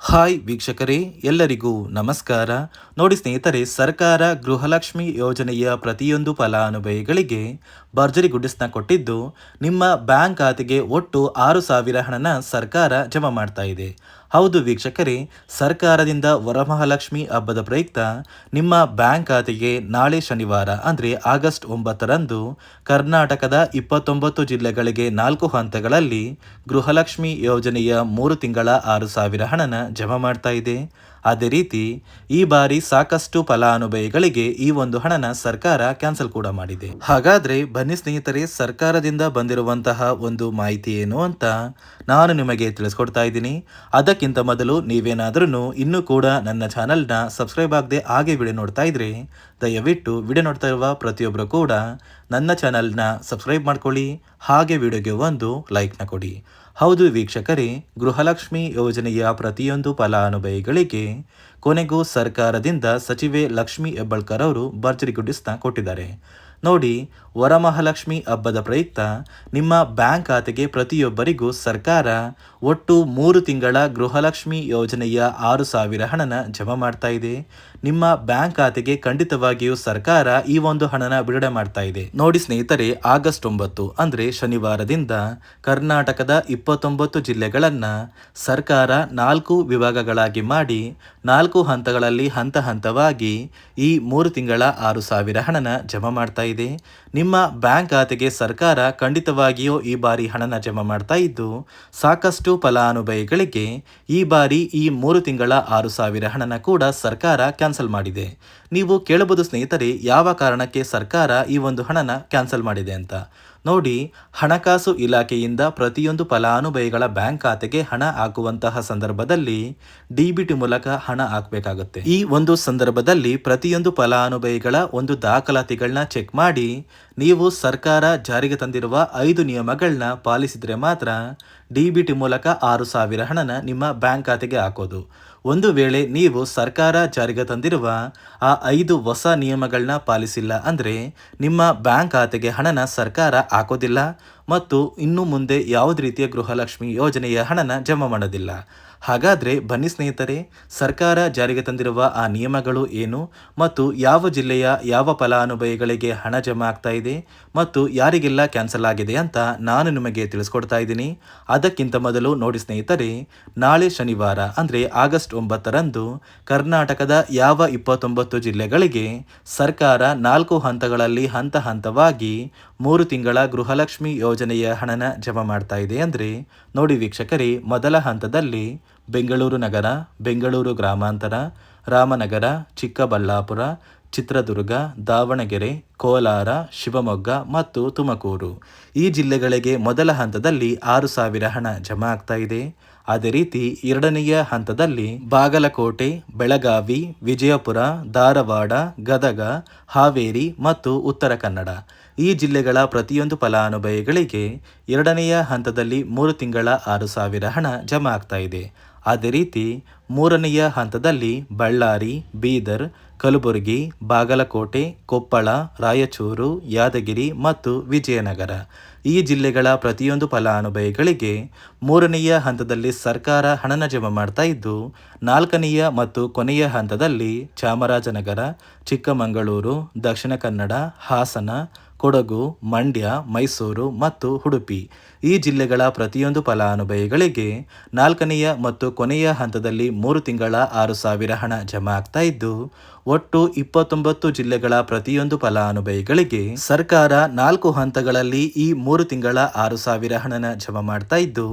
Hi ವೀಕ್ಷಕರೇ, ಎಲ್ಲರಿಗೂ ನಮಸ್ಕಾರ. ನೋಡಿ ಸ್ನೇಹಿತರೆ, ಸರ್ಕಾರ ಗೃಹಲಕ್ಷ್ಮಿ ಯೋಜನೆಯ ಪ್ರತಿಯೊಂದು ಫಲಾನುಭವಿಗಳಿಗೆ ಭರ್ಜರಿ ಗುಡ್ಡಿಸ್ನ ಕೊಟ್ಟಿದ್ದು, ನಿಮ್ಮ ಬ್ಯಾಂಕ್ ಖಾತೆಗೆ ಒಟ್ಟು 6,000 ಹಣನ ಸರ್ಕಾರ ಜಮಾ ಮಾಡ್ತಾ ಇದೆ. ಹೌದು ವೀಕ್ಷಕರೇ, ಸರ್ಕಾರದಿಂದ ವರಮಹಾಲಕ್ಷ್ಮಿ ಹಬ್ಬದ ಪ್ರಯುಕ್ತ ನಿಮ್ಮ ಬ್ಯಾಂಕ್ ಖಾತೆಗೆ ನಾಳೆ ಶನಿವಾರ ಅಂದರೆ ಆಗಸ್ಟ್ 9ರಂದು ಕರ್ನಾಟಕದ 29 ಜಿಲ್ಲೆಗಳಿಗೆ 4 ಹಂತಗಳಲ್ಲಿ ಗೃಹಲಕ್ಷ್ಮಿ ಯೋಜನೆಯ 3 ತಿಂಗಳ 6,000 ಹಣನ ಜಮಾ ಮಾಡ್ತಾ ಇದೆ. ಅದೇ ರೀತಿ ಈ ಬಾರಿ ಸಾಕಷ್ಟು ಫಲಾನುಭವಿಗಳಿಗೆ ಈ ಒಂದು ಹಣನ ಸರ್ಕಾರ ಕ್ಯಾನ್ಸಲ್ ಕೂಡ ಮಾಡಿದೆ. ಹಾಗಾದ್ರೆ ಬನ್ನಿ ಸ್ನೇಹಿತರೆ, ಸರ್ಕಾರದಿಂದ ಬಂದಿರುವಂತಹ ಒಂದು ಮಾಹಿತಿ ಏನು ಅಂತ ನಾನು ನಿಮಗೆ ತಿಳಿಸ್ಕೊಡ್ತಾ ಇದ್ದೀನಿ. ಅದಕ್ಕಿಂತ ಮೊದಲು ನೀವೇನಾದ್ರೂ ಇನ್ನೂ ಕೂಡ ನನ್ನ ಚಾನಲ್ನ ಸಬ್ಸ್ಕ್ರೈಬ್ ಆಗದೆ ಹಾಗೆ ವಿಡಿಯೋ ನೋಡ್ತಾ ಇದ್ರೆ ದಯವಿಟ್ಟು ವಿಡಿಯೋ ನೋಡ್ತಾ ಇರುವ ಪ್ರತಿಯೊಬ್ಬರು ಕೂಡ ನನ್ನ ಚಾನಲ್ನ ಸಬ್ಸ್ಕ್ರೈಬ್ ಮಾಡ್ಕೊಳ್ಳಿ, ಹಾಗೆ ವಿಡಿಯೋಗೆ ಒಂದು ಲೈಕ್ನ ಕೊಡಿ. ಹೌದು ವೀಕ್ಷಕರೇ, ಗೃಹಲಕ್ಷ್ಮಿ ಯೋಜನೆಯ ಪ್ರತಿಯೊಂದು ಫಲಾನುಭವಿಗಳಿಗೆ ಕೊನೆಗೂ ಸರ್ಕಾರದಿಂದ ಸಚಿವೆ ಲಕ್ಷ್ಮಿ ಹೆಬ್ಬಾಳ್ಕರ್ ಅವರು ಭರ್ಜರಿ ಗುಡ್ಡಿಸ್ನ ಕೊಟ್ಟಿದ್ದಾರೆ. ನೋಡಿ, ವರಮಹಾಲಕ್ಷ್ಮಿ ಹಬ್ಬದ ಪ್ರಯುಕ್ತ ನಿಮ್ಮ ಬ್ಯಾಂಕ್ ಖಾತೆಗೆ ಪ್ರತಿಯೊಬ್ಬರಿಗೂ ಸರ್ಕಾರ ಒಟ್ಟು 3 ತಿಂಗಳ ಗೃಹಲಕ್ಷ್ಮಿ ಯೋಜನೆಯ 6,000 ಹಣನ ಜಮಾ ಮಾಡ್ತಾ ಇದೆ. ನಿಮ್ಮ ಬ್ಯಾಂಕ್ ಖಾತೆಗೆ ಖಂಡಿತವಾಗಿಯೂ ಸರ್ಕಾರ ಈ ಒಂದು ಹಣನ ಬಿಡುಗಡೆ ಮಾಡ್ತಾ ಇದೆ. ನೋಡಿ ಸ್ನೇಹಿತರೆ, ಆಗಸ್ಟ್ 9 ಅಂದರೆ ಶನಿವಾರದಿಂದ ಕರ್ನಾಟಕದ 29 ಜಿಲ್ಲೆಗಳನ್ನು ಸರ್ಕಾರ 4 ವಿಭಾಗಗಳಾಗಿ ಮಾಡಿ 4 ಹಂತಗಳಲ್ಲಿ ಹಂತ ಹಂತವಾಗಿ ಈ 3 ತಿಂಗಳ 6,000 ಹಣನ ಜಮಾ ಮಾಡ್ತಾ ಇದೆ. ನಿಮ್ಮ ಬ್ಯಾಂಕ್ ಖಾತೆಗೆ ಸರ್ಕಾರ ಖಂಡಿತವಾಗಿಯೂ ಈ ಬಾರಿ ಹಣನ ಜಮಾ ಮಾಡ್ತಾ ಇದ್ದು, ಸಾಕಷ್ಟು ಫಲಾನುಭವಿಗಳಿಗೆ ಈ ಬಾರಿ ಈ 3 ತಿಂಗಳ 6,000 ಹಣನ ಕೂಡ ಸರ್ಕಾರ ಕ್ಯಾನ್ಸಲ್ ಮಾಡಿದೆ. ನೀವು ಕೇಳಬಹುದು ಸ್ನೇಹಿತರೆ, ಯಾವ ಕಾರಣಕ್ಕೆ ಸರ್ಕಾರ ಈ ಒಂದು ಹಣನ ಕ್ಯಾನ್ಸಲ್ ಮಾಡಿದೆ ಅಂತ. ನೋಡಿ, ಹಣಕಾಸು ಇಲಾಖೆಯಿಂದ ಪ್ರತಿಯೊಂದು ಫಲಾನುಭವಿಗಳ ಬ್ಯಾಂಕ್ ಖಾತೆಗೆ ಹಣ ಹಾಕುವಂತಹ ಸಂದರ್ಭದಲ್ಲಿ ಡಿಬಿಟಿ ಮೂಲಕ ಹಣ ಹಾಕಬೇಕಾಗುತ್ತೆ. ಈ ಒಂದು ಸಂದರ್ಭದಲ್ಲಿ ಪ್ರತಿಯೊಂದು ಫಲಾನುಭವಿಗಳ ಒಂದು ದಾಖಲಾತಿಗಳನ್ನ ಚೆಕ್ ಮಾಡಿ ನೀವು ಸರ್ಕಾರ ಜಾರಿಗೆ ತಂದಿರುವ 5 ನಿಯಮಗಳನ್ನ ಪಾಲಿಸಿದ್ರೆ ಮಾತ್ರ ಡಿಬಿಟಿ ಮೂಲಕ 6,000 ಹಣನ ನಿಮ್ಮ ಬ್ಯಾಂಕ್ ಖಾತೆಗೆ ಹಾಕೋದು. ಒಂದು ವೇಳೆ ನೀವು ಸರ್ಕಾರ ಜಾರಿಗೆ ತಂದಿರುವ ಆ 5 ಹೊಸ ನಿಯಮಗಳನ್ನ ಪಾಲಿಸಿಲ್ಲ ಅಂದರೆ ನಿಮ್ಮ ಬ್ಯಾಂಕ್ ಖಾತೆಗೆ ಹಣನ ಸರ್ಕಾರ ಹಾಕೋದಿಲ್ಲ ಮತ್ತು ಇನ್ನು ಮುಂದೆ ಯಾವುದೇ ರೀತಿಯ ಗೃಹಲಕ್ಷ್ಮಿ ಯೋಜನೆಯ ಹಣನ ಜಮಾ ಮಾಡೋದಿಲ್ಲ. ಹಾಗಾದರೆ ಬನ್ನಿ ಸ್ನೇಹಿತರೆ, ಸರ್ಕಾರ ಜಾರಿಗೆ ತಂದಿರುವ ಆ ನಿಯಮಗಳು ಏನು ಮತ್ತು ಯಾವ ಜಿಲ್ಲೆಯ ಯಾವ ಫಲಾನುಭವಿಗಳಿಗೆ ಹಣ ಜಮಾ ಆಗ್ತಾ ಇದೆ ಮತ್ತು ಯಾರಿಗೆಲ್ಲ ಕ್ಯಾನ್ಸಲ್ ಆಗಿದೆ ಅಂತ ನಾನು ನಿಮಗೆ ತಿಳಿಸ್ಕೊಡ್ತಾ ಇದ್ದೀನಿ. ಅದಕ್ಕಿಂತ ಮೊದಲು ನೋಡಿ ಸ್ನೇಹಿತರೆ, ನಾಳೆ ಶನಿವಾರ ಅಂದರೆ ಆಗಸ್ಟ್ 9ರಂದು ಕರ್ನಾಟಕದ ಯಾವ 29 ಜಿಲ್ಲೆಗಳಿಗೆ ಸರ್ಕಾರ 4 ಹಂತಗಳಲ್ಲಿ ಹಂತ ಹಂತವಾಗಿ 3 ತಿಂಗಳ ಗೃಹಲಕ್ಷ್ಮಿ ಯೋಜನೆಯ ಹಣನ ಜಮಾ ಮಾಡ್ತಾ ಇದೆ ಅಂದರೆ ನೋಡಿ ವೀಕ್ಷಕರೇ, ಮೊದಲ ಹಂತದಲ್ಲಿ ಬೆಂಗಳೂರು ನಗರ, ಬೆಂಗಳೂರು ಗ್ರಾಮಾಂತರ, ರಾಮನಗರ, ಚಿಕ್ಕಬಳ್ಳಾಪುರ, ಚಿತ್ರದುರ್ಗ, ದಾವಣಗೆರೆ, ಕೋಲಾರ, ಶಿವಮೊಗ್ಗ ಮತ್ತು ತುಮಕೂರು ಈ ಜಿಲ್ಲೆಗಳಿಗೆ ಮೊದಲ ಹಂತದಲ್ಲಿ 6,000 ಹಣ ಜಮಾ ಆಗ್ತಾ ಇದೆ. ಅದೇ ರೀತಿ ಎರಡನೆಯ ಹಂತದಲ್ಲಿ ಬಾಗಲಕೋಟೆ, ಬೆಳಗಾವಿ, ವಿಜಯಪುರ, ಧಾರವಾಡ, ಗದಗ, ಹಾವೇರಿ ಮತ್ತು ಉತ್ತರ ಕನ್ನಡ ಈ ಜಿಲ್ಲೆಗಳ ಪ್ರತಿಯೊಂದು ಫಲಾನುಭವಿಗಳಿಗೆ ಎರಡನೆಯ ಹಂತದಲ್ಲಿ 3 ತಿಂಗಳ 6,000 ಹಣ ಜಮಾ ಆಗ್ತಾ ಇದೆ. ಅದೇ ರೀತಿ ಮೂರನೆಯ ಹಂತದಲ್ಲಿ ಬಳ್ಳಾರಿ, ಬೀದರ್, ಕಲಬುರಗಿ, ಬಾಗಲಕೋಟೆ, ಕೊಪ್ಪಳ, ರಾಯಚೂರು, ಯಾದಗಿರಿ ಮತ್ತು ವಿಜಯನಗರ ಈ ಜಿಲ್ಲೆಗಳ ಪ್ರತಿಯೊಂದು ಫಲಾನುಭವಿಗಳಿಗೆ ಮೂರನೆಯ ಹಂತದಲ್ಲಿ ಸರ್ಕಾರ ಹಣನ ಜಮಾ ಮಾಡ್ತಾ ಇದ್ದು, ನಾಲ್ಕನೆಯ ಮತ್ತು ಕೊನೆಯ ಹಂತದಲ್ಲಿ ಚಾಮರಾಜನಗರ, ಚಿಕ್ಕಮಗಳೂರು, ದಕ್ಷಿಣ ಕನ್ನಡ, ಹಾಸನ, ಕೊಡಗು, ಮಂಡ್ಯ, ಮೈಸೂರು ಮತ್ತು ಉಡುಪಿ ಈ ಜಿಲ್ಲೆಗಳ ಪ್ರತಿಯೊಂದು ಫಲಾನುಭವಿಗಳಿಗೆ ನಾಲ್ಕನೆಯ ಮತ್ತು ಕೊನೆಯ ಹಂತದಲ್ಲಿ 3 ತಿಂಗಳ 6,000 ಹಣ ಜಮಾ ಆಗ್ತಾ ಇದ್ದು, ಒಟ್ಟು 29 ಜಿಲ್ಲೆಗಳ ಪ್ರತಿಯೊಂದು ಫಲಾನುಭವಿಗಳಿಗೆ ಸರ್ಕಾರ 4 ಹಂತಗಳಲ್ಲಿ ಈ 3 ತಿಂಗಳ 6,000 ಹಣನ ಜಮಾ ಮಾಡ್ತಾ ಇದ್ದು,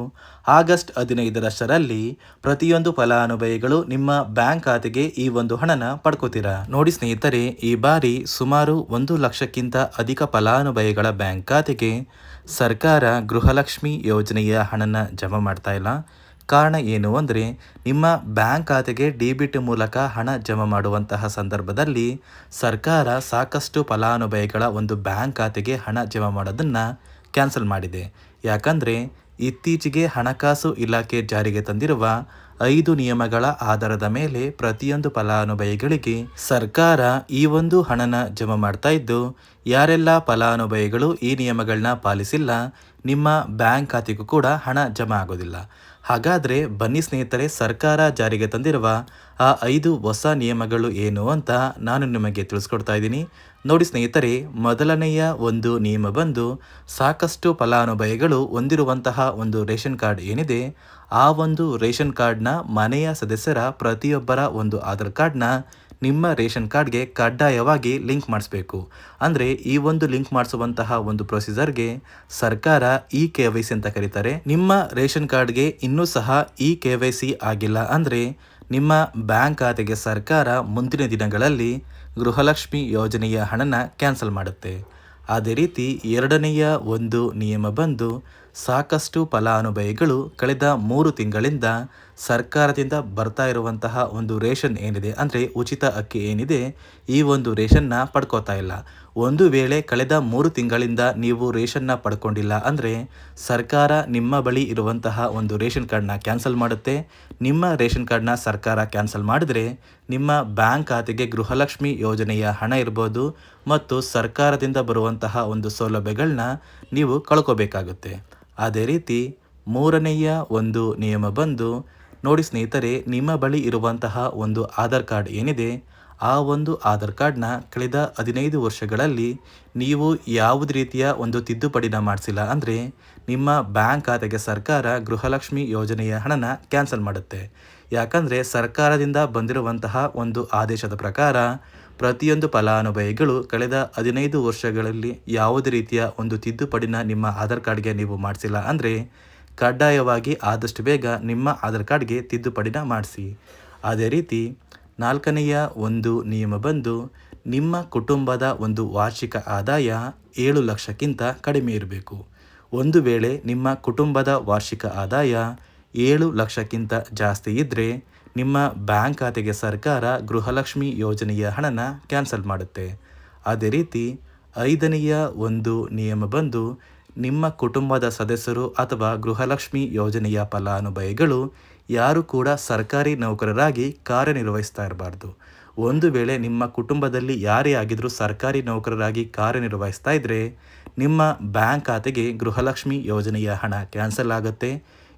ಆಗಸ್ಟ್ 15ರಷ್ಟರಲ್ಲಿ ಪ್ರತಿಯೊಂದು ಫಲಾನುಭವಿಗಳು ನಿಮ್ಮ ಬ್ಯಾಂಕ್ ಖಾತೆಗೆ ಈ ಒಂದು ಹಣನ ಪಡ್ಕೋತೀರಾ. ನೋಡಿ ಸ್ನೇಹಿತರೆ, ಈ ಬಾರಿ ಸುಮಾರು 1 ಲಕ್ಷಕ್ಕಿಂತ ಅಧಿಕ ಫಲಾನುಭವಿಗಳ ಬ್ಯಾಂಕ್ ಖಾತೆಗೆ ಸರ್ಕಾರ ಗೃಹಲಕ್ಷ್ಮಿ ಯೋಜನೆಯ ಹಣನ ಜಮಾ ಮಾಡ್ತಾ ಇಲ್ಲ. ಕಾರಣ ಏನು ಅಂದರೆ, ನಿಮ್ಮ ಬ್ಯಾಂಕ್ ಖಾತೆಗೆ ಡಿಬಿಟಿ ಮೂಲಕ ಹಣ ಜಮಾ ಮಾಡುವಂತಹ ಸಂದರ್ಭದಲ್ಲಿ ಸರ್ಕಾರ ಸಾಕಷ್ಟು ಫಲಾನುಭವಿಗಳ ಒಂದು ಬ್ಯಾಂಕ್ ಖಾತೆಗೆ ಹಣ ಜಮಾ ಮಾಡೋದನ್ನು ಕ್ಯಾನ್ಸಲ್ ಮಾಡಿದೆ. ಯಾಕಂದರೆ ಇತ್ತೀಚೆಗೆ ಹಣಕಾಸು ಇಲಾಖೆ ಜಾರಿಗೆ ತಂದಿರುವ 5 ನಿಯಮಗಳ ಆಧಾರದ ಮೇಲೆ ಪ್ರತಿಯೊಂದು ಫಲಾನುಭವಿಗಳಿಗೆ ಸರ್ಕಾರ ಈ ಒಂದು ಹಣನ ಜಮಾ ಮಾಡ್ತಾ ಇದ್ದು, ಯಾರೆಲ್ಲ ಫಲಾನುಭವಿಗಳು ಈ ನಿಯಮಗಳನ್ನ ಪಾಲಿಸಿಲ್ಲ ನಿಮ್ಮ ಬ್ಯಾಂಕ್ ಖಾತೆಗೂ ಕೂಡ ಹಣ ಜಮಾ ಆಗೋದಿಲ್ಲ. ಹಾಗಾದರೆ ಬನ್ನಿ ಸ್ನೇಹಿತರೆ, ಸರ್ಕಾರ ಜಾರಿಗೆ ತಂದಿರುವ ಆ 5 ಹೊಸ ನಿಯಮಗಳು ಏನು ಅಂತ ನಾನು ನಿಮಗೆ ತಿಳಿಸ್ಕೊಡ್ತಾ ಇದ್ದೀನಿ. ನೋಡಿ ಸ್ನೇಹಿತರೆ, ಮೊದಲನೆಯ ಒಂದು ನಿಯಮ ಬಂದು ಸಾಕಷ್ಟು ಫಲಾನುಭವಿಗಳು ಹೊಂದಿರುವಂತಹ ಒಂದು ರೇಷನ್ ಕಾರ್ಡ್ ಏನಿದೆ, ಆ ಒಂದು ರೇಷನ್ ಕಾರ್ಡ್ನ ಮನೆಯ ಸದಸ್ಯರ ಪ್ರತಿಯೊಬ್ಬರ ಒಂದು ಆಧಾರ್ ಕಾರ್ಡ್ನ ನಿಮ್ಮ ರೇಷನ್ ಕಾರ್ಡ್ಗೆ ಕಡ್ಡಾಯವಾಗಿ ಲಿಂಕ್ ಮಾಡಿಸ್ಬೇಕು. ಅಂದರೆ ಈ ಒಂದು ಲಿಂಕ್ ಮಾಡಿಸುವಂತಹ ಒಂದು ಪ್ರೊಸೀಜರ್ಗೆ ಸರ್ಕಾರ KYC ಅಂತ ಕರೀತಾರೆ. ನಿಮ್ಮ ರೇಷನ್ ಕಾರ್ಡ್ಗೆ ಇನ್ನೂ ಸಹ KYC ಆಗಿಲ್ಲ ಅಂದರೆ ನಿಮ್ಮ ಬ್ಯಾಂಕ್ ಖಾತೆಗೆ ಸರ್ಕಾರ ಮುಂದಿನ ದಿನಗಳಲ್ಲಿ ಗೃಹಲಕ್ಷ್ಮಿ ಯೋಜನೆಯ ಹಣನ ಕ್ಯಾನ್ಸಲ್ ಮಾಡುತ್ತೆ. ಅದೇ ರೀತಿ ಎರಡನೆಯ ಒಂದು ನಿಯಮ ಬಂದು ಸಾಕಷ್ಟು ಫಲಾನುಭವಿಗಳು ಕಳೆದ 3 ತಿಂಗಳಿಂದ ಸರ್ಕಾರದಿಂದ ಬರ್ತಾ ಇರುವಂತಹ ಒಂದು ರೇಷನ್ ಏನಿದೆ, ಅಂದರೆ ಉಚಿತ ಅಕ್ಕಿ ಏನಿದೆ, ಈ ಒಂದು ರೇಷನ್ನ ಪಡ್ಕೋತಾ ಇಲ್ಲ. ಒಂದು ವೇಳೆ ಕಳೆದ 3 ತಿಂಗಳಿಂದ ನೀವು ರೇಷನ್ನ ಪಡ್ಕೊಂಡಿಲ್ಲ ಅಂದರೆ ಸರ್ಕಾರ ನಿಮ್ಮ ಬಳಿ ಇರುವಂತಹ ಒಂದು ರೇಷನ್ ಕಾರ್ಡ್ನ ಕ್ಯಾನ್ಸಲ್ ಮಾಡುತ್ತೆ. ನಿಮ್ಮ ರೇಷನ್ ಕಾರ್ಡ್ನ ಸರ್ಕಾರ ಕ್ಯಾನ್ಸಲ್ ಮಾಡಿದ್ರೆ ನಿಮ್ಮ ಬ್ಯಾಂಕ್ ಖಾತೆಗೆ ಗೃಹಲಕ್ಷ್ಮಿ ಯೋಜನೆಯ ಹಣ ಇರ್ಬೋದು ಮತ್ತು ಸರ್ಕಾರದಿಂದ ಬರುವಂತಹ ಒಂದು ಸೌಲಭ್ಯಗಳನ್ನ ನೀವು ಕಳ್ಕೋಬೇಕಾಗುತ್ತೆ. ಅದೇ ರೀತಿ ಮೂರನೆಯ ಒಂದು ನಿಯಮ ಬಂದು ನೋಡಿ ಸ್ನೇಹಿತರೆ, ನಿಮ್ಮ ಬಳಿ ಇರುವಂತಹ ಒಂದು ಆಧಾರ್ ಕಾರ್ಡ್ ಏನಿದೆ, ಆ ಒಂದು ಆಧಾರ್ ಕಾರ್ಡ್ನ ಕಳೆದ 15 ವರ್ಷಗಳಲ್ಲಿ ನೀವು ಯಾವುದೇ ರೀತಿಯ ಒಂದು ತಿದ್ದುಪಡಿನ ಮಾಡಿಸಿಲ್ಲ ಅಂದರೆ ನಿಮ್ಮ ಬ್ಯಾಂಕ್ ಖಾತೆಗೆ ಸರ್ಕಾರ ಗೃಹಲಕ್ಷ್ಮಿ ಯೋಜನೆಯ ಹಣನ ಕ್ಯಾನ್ಸಲ್ ಮಾಡುತ್ತೆ. ಯಾಕಂದರೆ ಸರ್ಕಾರದಿಂದ ಬಂದಿರುವಂತಹ ಒಂದು ಆದೇಶದ ಪ್ರಕಾರ ಪ್ರತಿಯೊಂದು ಫಲಾನುಭವಿಗಳು ಕಳೆದ 15 ವರ್ಷಗಳಲ್ಲಿ ಯಾವುದೇ ರೀತಿಯ ಒಂದು ತಿದ್ದುಪಡಿನ ನಿಮ್ಮ ಆಧಾರ್ ಕಾರ್ಡ್ಗೆ ನೀವು ಮಾಡಿಸಿಲ್ಲ ಅಂದರೆ ಕಡ್ಡಾಯವಾಗಿ ಆದಷ್ಟು ಬೇಗ ನಿಮ್ಮ ಆಧಾರ್ ಕಾರ್ಡ್ಗೆ ತಿದ್ದುಪಡಿನ ಮಾಡಿಸಿ. ಅದೇ ರೀತಿ ನಾಲ್ಕನೆಯ ಒಂದು ನಿಯಮ ಬಂದು ನಿಮ್ಮ ಕುಟುಂಬದ ಒಂದು ವಾರ್ಷಿಕ ಆದಾಯ 7 ಲಕ್ಷಕ್ಕಿಂತ ಕಡಿಮೆ ಇರಬೇಕು. ಒಂದು ವೇಳೆ ನಿಮ್ಮ ಕುಟುಂಬದ ವಾರ್ಷಿಕ ಆದಾಯ 7 ಲಕ್ಷಕ್ಕಿಂತ ಜಾಸ್ತಿ ಇದ್ದರೆ ನಿಮ್ಮ ಬ್ಯಾಂಕ್ ಖಾತೆಗೆ ಸರ್ಕಾರ ಗೃಹಲಕ್ಷ್ಮಿ ಯೋಜನೆಯ ಹಣನ ಕ್ಯಾನ್ಸಲ್ ಮಾಡುತ್ತೆ. ಅದೇ ರೀತಿ ಐದನೆಯ ಒಂದು ನಿಯಮ ಬಂದು ನಿಮ್ಮ ಕುಟುಂಬದ ಸದಸ್ಯರು ಅಥವಾ ಗೃಹಲಕ್ಷ್ಮಿ ಯೋಜನೆಯ ಫಲಾನುಭವಿಗಳು ಯಾರು ಕೂಡ ಸರ್ಕಾರಿ ನೌಕರರಾಗಿ ಕಾರ್ಯನಿರ್ವಹಿಸ್ತಾ ಇರಬಾರ್ದು. ಒಂದು ವೇಳೆ ನಿಮ್ಮ ಕುಟುಂಬದಲ್ಲಿ ಯಾರೇ ಆಗಿದ್ರೂ ಸರ್ಕಾರಿ ನೌಕರರಾಗಿ ಕಾರ್ಯನಿರ್ವಹಿಸ್ತಾ ಇದ್ದರೆ ನಿಮ್ಮ ಬ್ಯಾಂಕ್ ಖಾತೆಗೆ ಗೃಹಲಕ್ಷ್ಮಿ ಯೋಜನೆಯ ಹಣ ಕ್ಯಾನ್ಸಲ್ ಆಗುತ್ತೆ.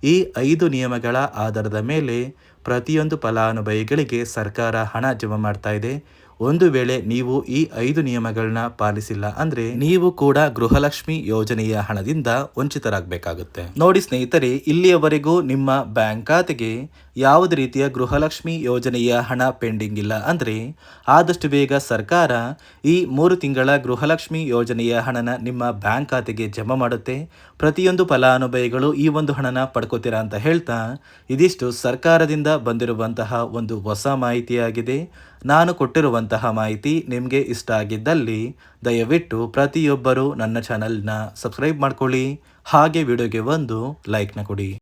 ಈ 5 ನಿಯಮಗಳ ಆಧಾರದ ಮೇಲೆ ಪ್ರತಿಯೊಂದು ಫಲಾನುಭವಿಗಳಿಗೆ ಸರ್ಕಾರ ಹಣ ಜಮಾ ಮಾಡ್ತಾ ಇದೆ. ಒಂದು ವೇಳೆ ನೀವು ಈ 5 ನಿಯಮಗಳನ್ನ ಪಾಲಿಸಿಲ್ಲ ಅಂದರೆ ನೀವು ಕೂಡ ಗೃಹಲಕ್ಷ್ಮಿ ಯೋಜನೆಯ ಹಣದಿಂದ ವಂಚಿತರಾಗಬೇಕಾಗುತ್ತೆ. ನೋಡಿ ಸ್ನೇಹಿತರೆ, ಇಲ್ಲಿಯವರೆಗೂ ನಿಮ್ಮ ಬ್ಯಾಂಕ್ ಖಾತೆಗೆ ಯಾವುದೇ ರೀತಿಯ ಗೃಹಲಕ್ಷ್ಮಿ ಯೋಜನೆಯ ಹಣ ಪೆಂಡಿಂಗ್ ಇಲ್ಲ ಅಂದರೆ ಆದಷ್ಟು ಬೇಗ ಸರ್ಕಾರ ಈ 3 ತಿಂಗಳ ಗೃಹಲಕ್ಷ್ಮಿ ಯೋಜನೆಯ ಹಣನ ನಿಮ್ಮ ಬ್ಯಾಂಕ್ ಖಾತೆಗೆ ಜಮಾ ಮಾಡುತ್ತೆ. ಪ್ರತಿಯೊಂದು ಫಲಾನುಭವಿಗಳು ಈ ಒಂದು ಹಣನ ಪಡ್ಕೋತೀರಾ ಅಂತ ಹೇಳ್ತಾ ಇದಿಷ್ಟು ಸರ್ಕಾರದಿಂದ ಬಂದಿರುವಂತಹ ಒಂದು ಹೊಸ ಮಾಹಿತಿಯಾಗಿದೆ. ನಾನು ಕೊಟ್ಟಿರುವಂತಹ ಮಾಹಿತಿ ನಿಮಗೆ ಇಷ್ಟ ಆಗಿದ್ದಲ್ಲಿ ದಯವಿಟ್ಟು ಪ್ರತಿಯೊಬ್ಬರು ನನ್ನ ಚಾನಲ್ನ ಸಬ್ಸ್ಕ್ರೈಬ್ ಮಾಡ್ಕೊಳ್ಳಿ, ಹಾಗೆ ವಿಡಿಯೋಗೆ ಒಂದು ಲೈಕ್ನ ಕೊಡಿ.